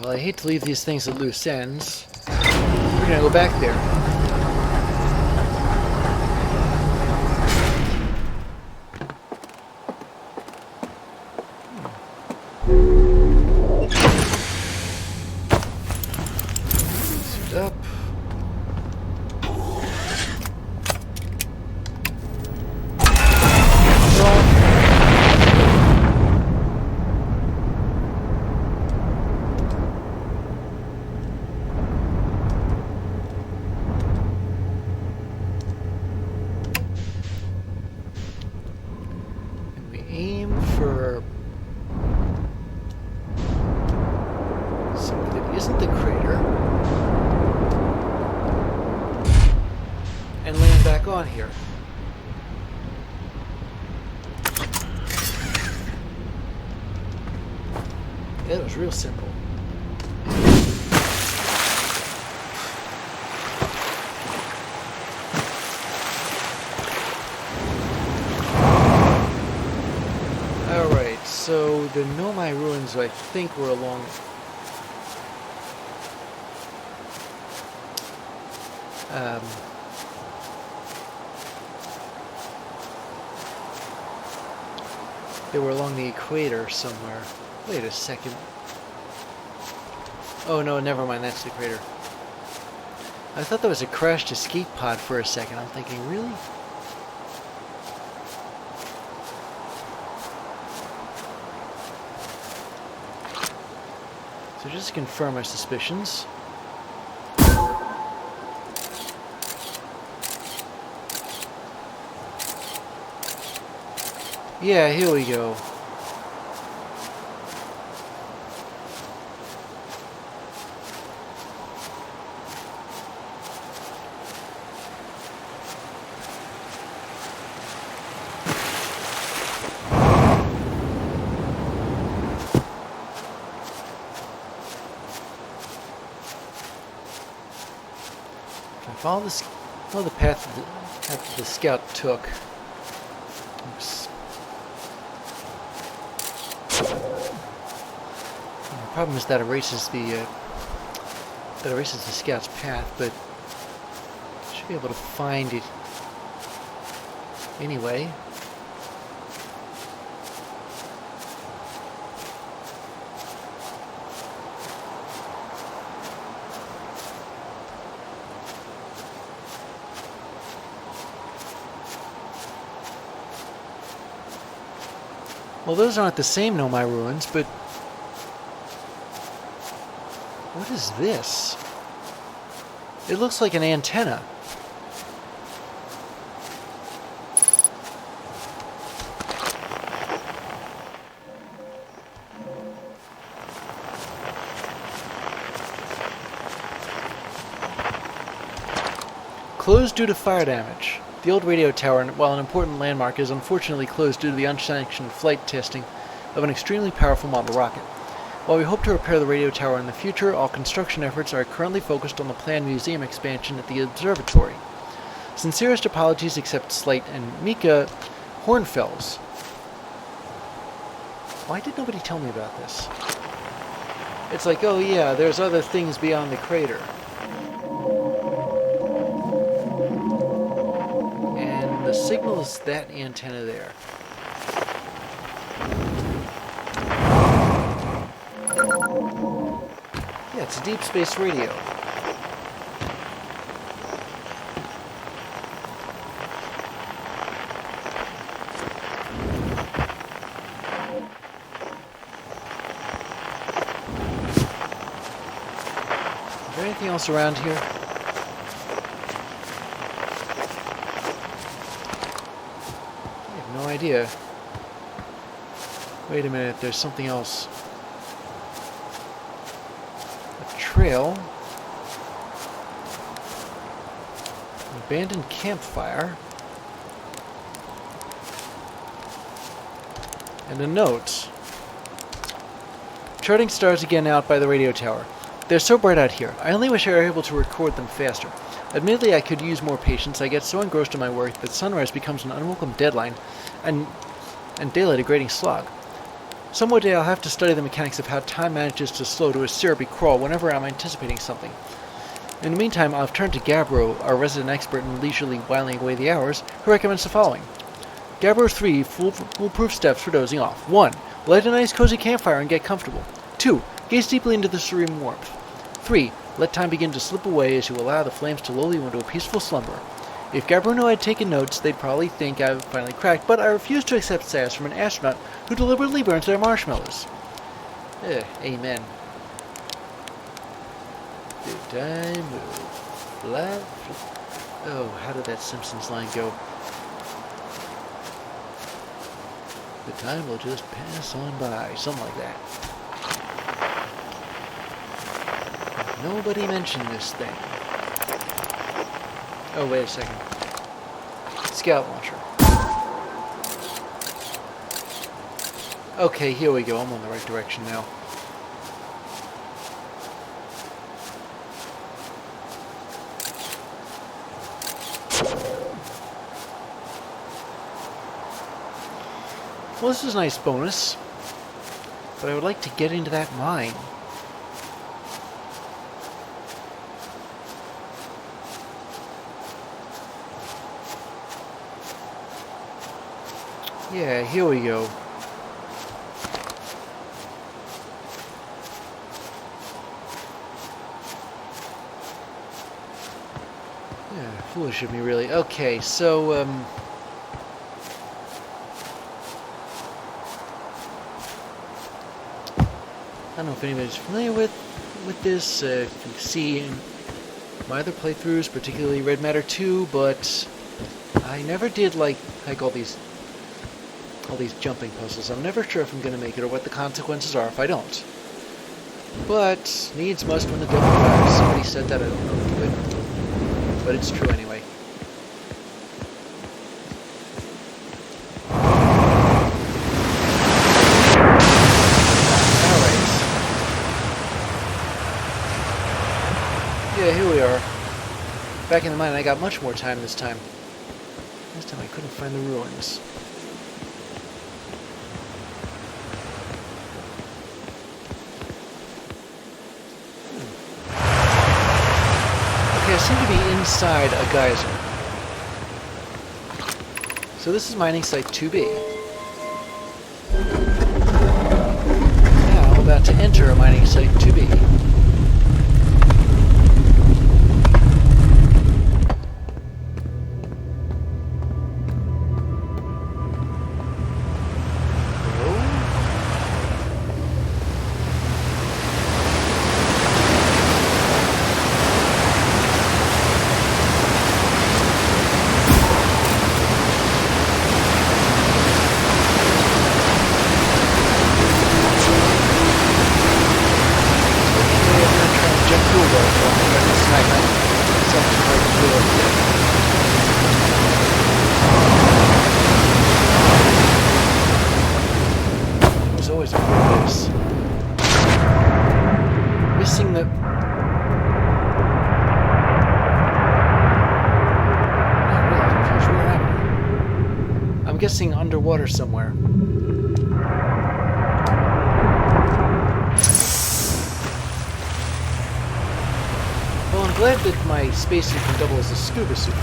Well, I hate to leave these things at loose ends. We're gonna go back there. Suit up. Aim for something that isn't the crater and land back on here. Yeah, that was real simple. So the Nomai ruins, I think, were along. They were along the equator somewhere. Wait a second. Oh no, never mind. That's the crater. I thought that was a crashed escape pod for a second. I'm thinking, really? So just to confirm my suspicions. Yeah, here we go. Follow the path that the scout took. Oops. The problem is that erases the scout's path, but I should be able to find it anyway. Well, those aren't the same Nomai ruins, but what is this? It looks like an antenna. Closed due to fire damage. The old radio tower, while an important landmark, is unfortunately closed due to the unsanctioned flight testing of an extremely powerful model rocket. While we hope to repair the radio tower in the future, all construction efforts are currently focused on the planned museum expansion at the observatory. Sincerest apologies accept Slate and Mika Hornfels. Why did nobody tell me about this? It's like, oh yeah, there's other things beyond the crater. And the signal is that antenna there. Yeah, it's a deep space radio. Is there anything else around here? I have no idea. Wait a minute, there's something else. A trail. An abandoned campfire. And a note. Charting stars again out by the radio tower. They're so bright out here. I only wish I were able to record them faster. Admittedly, I could use more patience. I get so engrossed in my work that sunrise becomes an unwelcome deadline and daylight a grating slog. Some day I'll have to study the mechanics of how time manages to slow to a syrupy crawl whenever I'm anticipating something. In the meantime, I've turned to Gabbro, our resident expert in leisurely whiling away the hours, who recommends the following. Gabbro's 3 foolproof steps for dozing off. 1. Light a nice cozy campfire and get comfortable. 2. Gaze deeply into the serene warmth. 3. Let time begin to slip away as you allow the flames to lull you into a peaceful slumber. If Gabbro knew I'd taken notes, they'd probably think I've finally cracked, but I refuse to accept sass from an astronaut who deliberately burns their marshmallows. Amen. Did I move left? Oh, how did that Simpsons line go? The time will just pass on by. Something like that. Nobody mentioned this thing. Oh, wait a second. Scout launcher. Okay, here we go. I'm on the right direction now. Well, this is a nice bonus, but I would like to get into that mine. Yeah, here we go. Yeah, foolish of me, really. Okay, so, I don't know if anybody's familiar with this. If you see in my other playthroughs, particularly Red Matter 2, but I never did like all these jumping puzzles. I'm never sure if I'm going to make it or what the consequences are if I don't. But needs must when the devil dies. Somebody said that, I don't know if it, but it's true anyway. Yeah, here we are. Back in the mine, I got much more time this time. This time I couldn't find the ruins. Okay, I seem to be inside a geyser. So this is mining site 2B. Now I'm about to enter a mining site 2B. Guessing underwater somewhere. Well, I'm glad that my spacesuit can double as a scuba suit.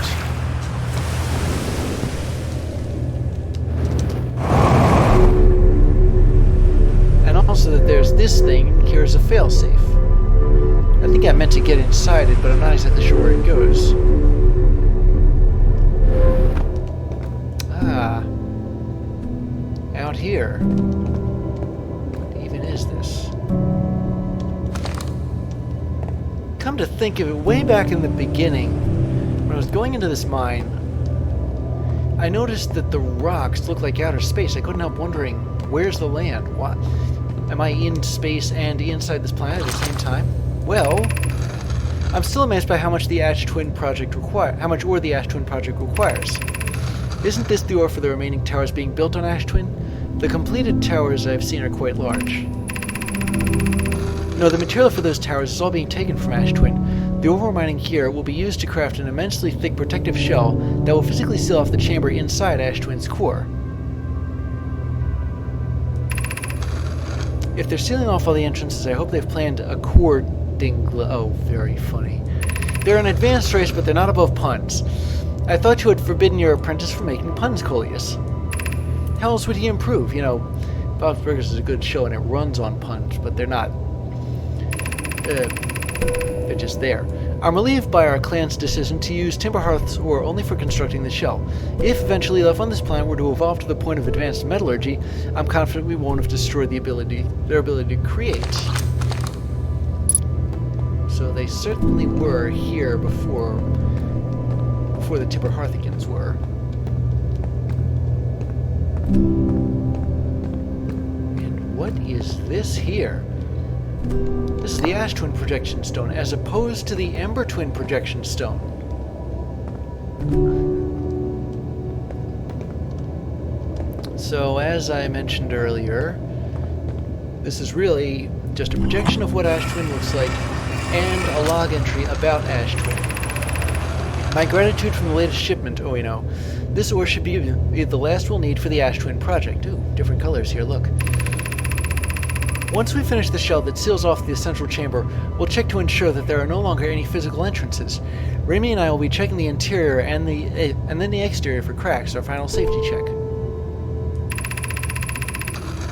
And also that there's this thing here as a failsafe. I think I meant to get inside it, but I'm not exactly sure where it goes. Out here. What even is this? Come to think of it, way back in the beginning, when I was going into this mine, I noticed that the rocks look like outer space. I couldn't help wondering, where's the land? What? Am I in space and inside this planet at the same time? Well, I'm still amazed by how much the Ash Twin project ore the Ash Twin project requires. Isn't this the ore for the remaining towers being built on Ash Twin? The completed towers I've seen are quite large. No, the material for those towers is all being taken from Ash Twin. The ore we're mining here will be used to craft an immensely thick protective shell that will physically seal off the chamber inside Ash Twin's core. If they're sealing off all the entrances, I hope they've planned accordingly. Oh, very funny. They're an advanced race, but they're not above puns. I thought you had forbidden your apprentice from making puns, Coleus. How else would he improve? You know, Bob's Burgers is a good show and it runs on puns, but they're not. They're just there. I'm relieved by our clan's decision to use Timber Hearth's ore only for constructing the shell. If eventually life on this planet were to evolve to the point of advanced metallurgy, I'm confident we won't have destroyed their ability to create. So they certainly were here before the Timber Hearthicans were. And what is this here? This is the Ash Twin Projection Stone, as opposed to the Ember Twin Projection Stone. So, as I mentioned earlier, this is really just a projection of what Ash Twin looks like, and a log entry about Ash Twin. My gratitude from the latest shipment, oh you know. This ore should be the last we'll need for the Ash Twin project. Ooh, different colors here, look. Once we finish the shell that seals off the central chamber, we'll check to ensure that there are no longer any physical entrances. Raimi and I will be checking the interior and then the exterior for cracks, our final safety check.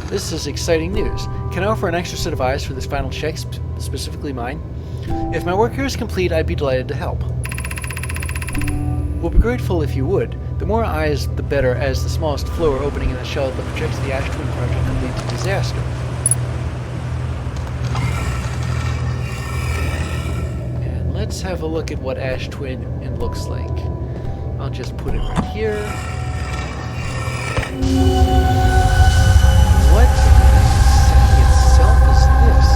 This is exciting news. Can I offer an extra set of eyes for this final check, specifically mine? If my work here is complete, I'd be delighted to help. We'll be grateful if you would. The more eyes, the better, as the smallest floor opening in the shell that projects the Ash Twin project could lead to disaster. Let's have a look at what Ash Twin looks like. I'll just put it right here. What in the city itself is this?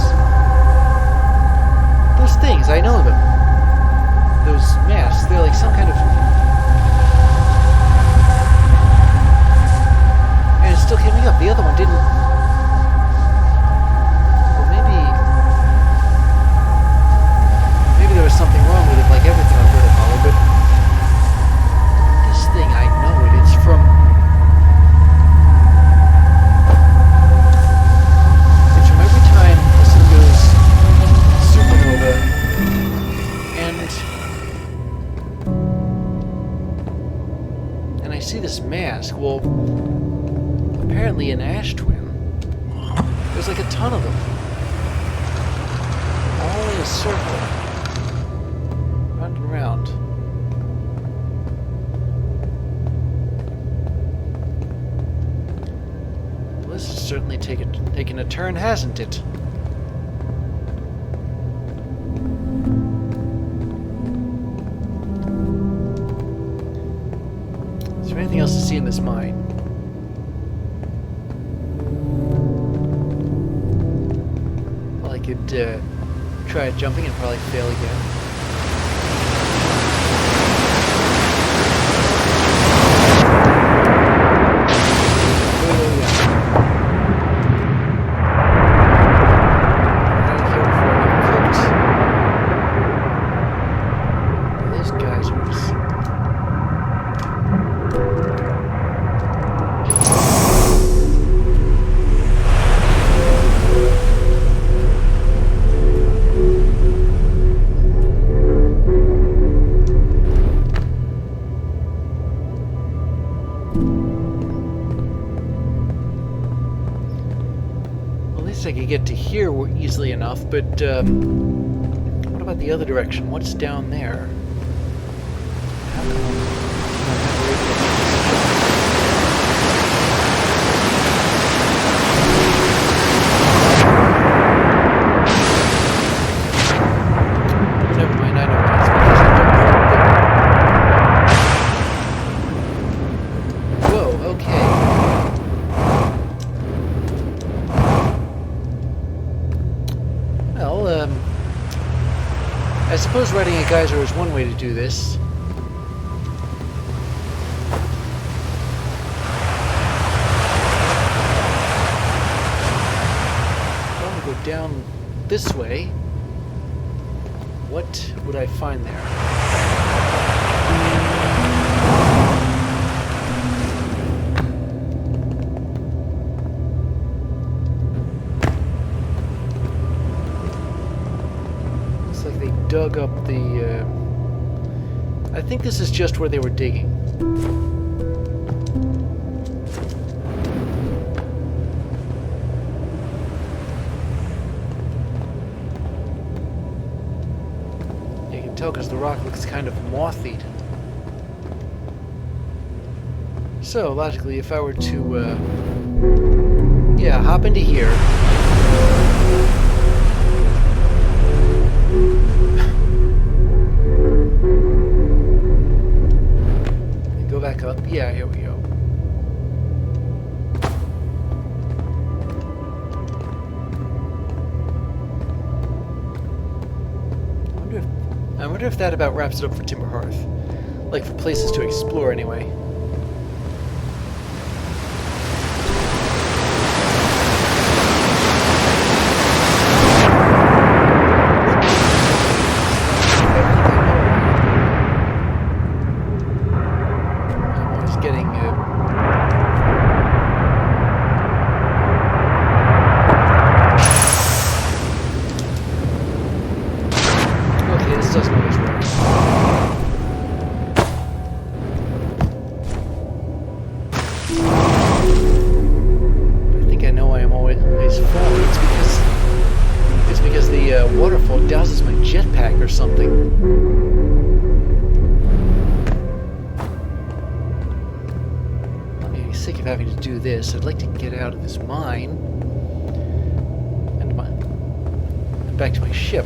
Those things, I know them. Those masks, they're like some kind of... And it's still coming up. The other one didn't... There was something wrong with it, like everything I've heard of Hollow, but this thing, I know it. It's from every time the sun goes supernova, and I see this mask. Well, apparently an Ash Twin. There's like a ton of them, all in a circle. Around. Well, this has certainly taken a turn, hasn't it? Is there anything else to see in this mine? Well, I could try jumping and probably fail again. I could get to here easily enough, but what about the other direction? What's down there? How come never mind, I know what it's because I don't know. Whoa, okay. I suppose riding a geyser is one way to do this. If I want to go down this way, what would I find there? the... I think this is just where they were digging. You can tell because the rock looks kind of moth-eaten. So, logically, if I were to, yeah, hop into here. And go back up. Yeah, here we go. I wonder if that about wraps it up for Timber Hearth. Like, for places to explore, anyway. Waterfall douses my jetpack or something. I'm getting sick of having to do this. I'd like to get out of this mine and back to my ship.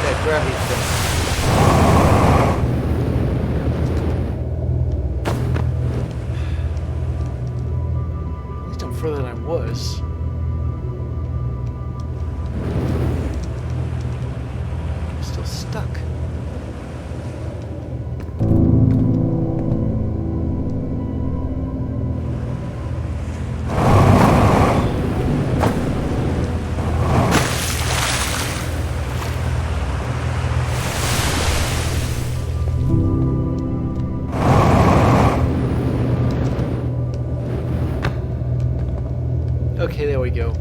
That gravity thing. At least I'm further than I was. I'm still stuck. Okay, there we go.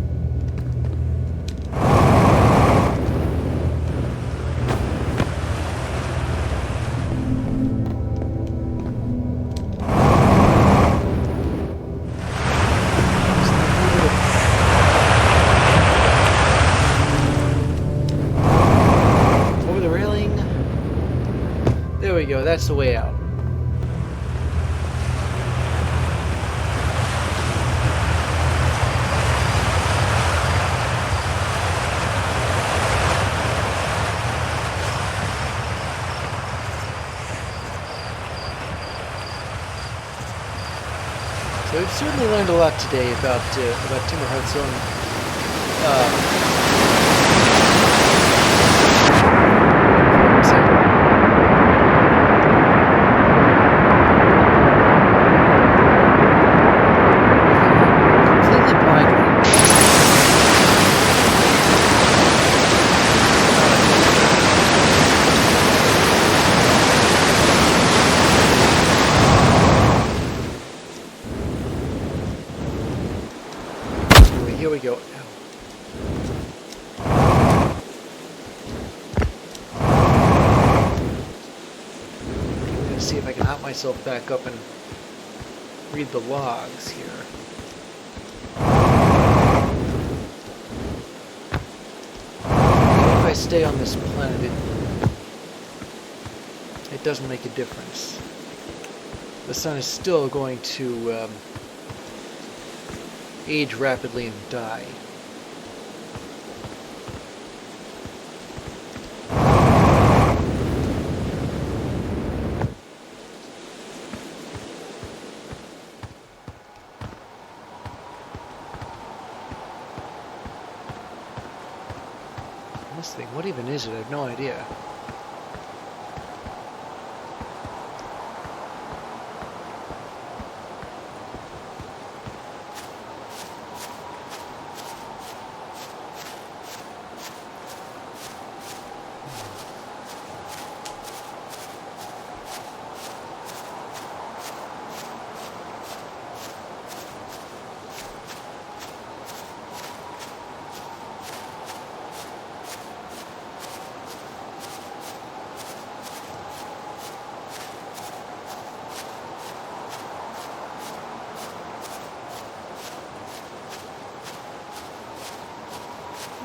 Over the railing. There we go, that's the way out. So we've certainly learned a lot today about Timber Hearth's own. Completely blind. Here we go. I'm gonna see if I can hop myself back up and read the logs here. If I stay on this planet, it doesn't make a difference. The sun is still going to age rapidly and die. This thing, what even is it? I have no idea.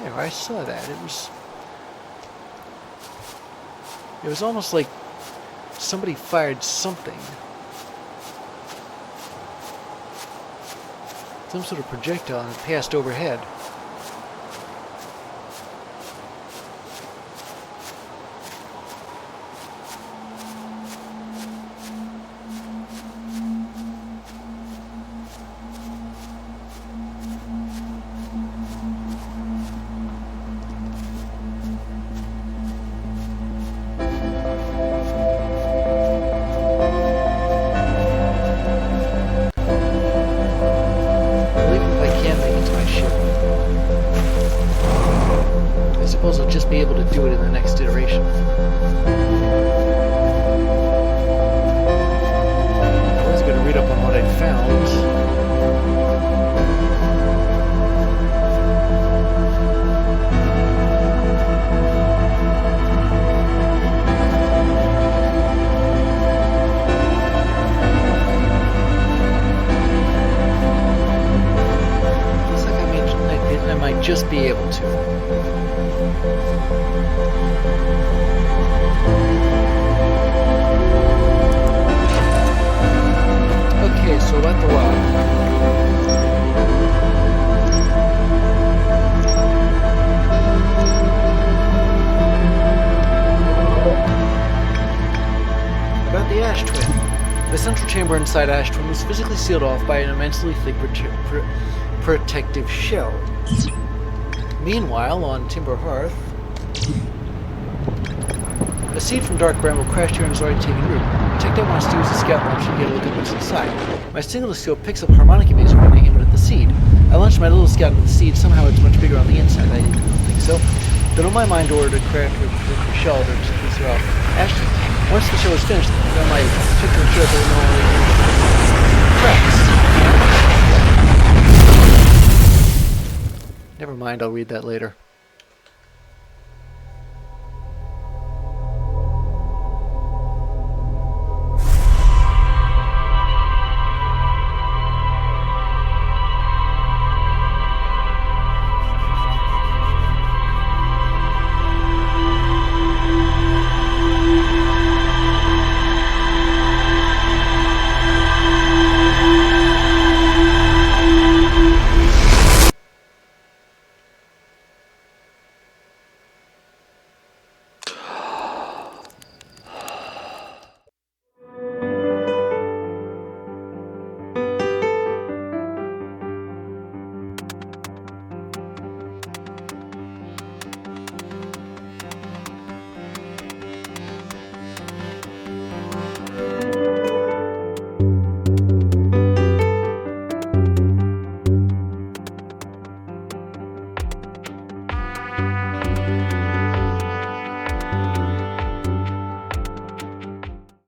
Yeah, I saw that. It was almost like somebody fired something. Some sort of projectile and it passed overhead. I'll just be able to do it in the next iteration. I was going to read up on what I found. Looks like I might just be able to. Okay, so let the rock. About the ash twin. The central chamber inside ash twin was physically sealed off by an immensely thick protective shell. Meanwhile, on Timber Hearth, a seed from Dark Bramble crashed here and has already taken root. Detective wants to use the scout launcher to get a look at what's inside. My single scope picks up harmonic emissions when I aim it at the seed. I launch my little scout into the seed. Somehow it's much bigger on the inside. I didn't think so. Then on my mind ordered a craft with a shell to piece her off. Ashton, once the shell is finished, then my particular shell will normally cracks. Never mind, I'll read that later.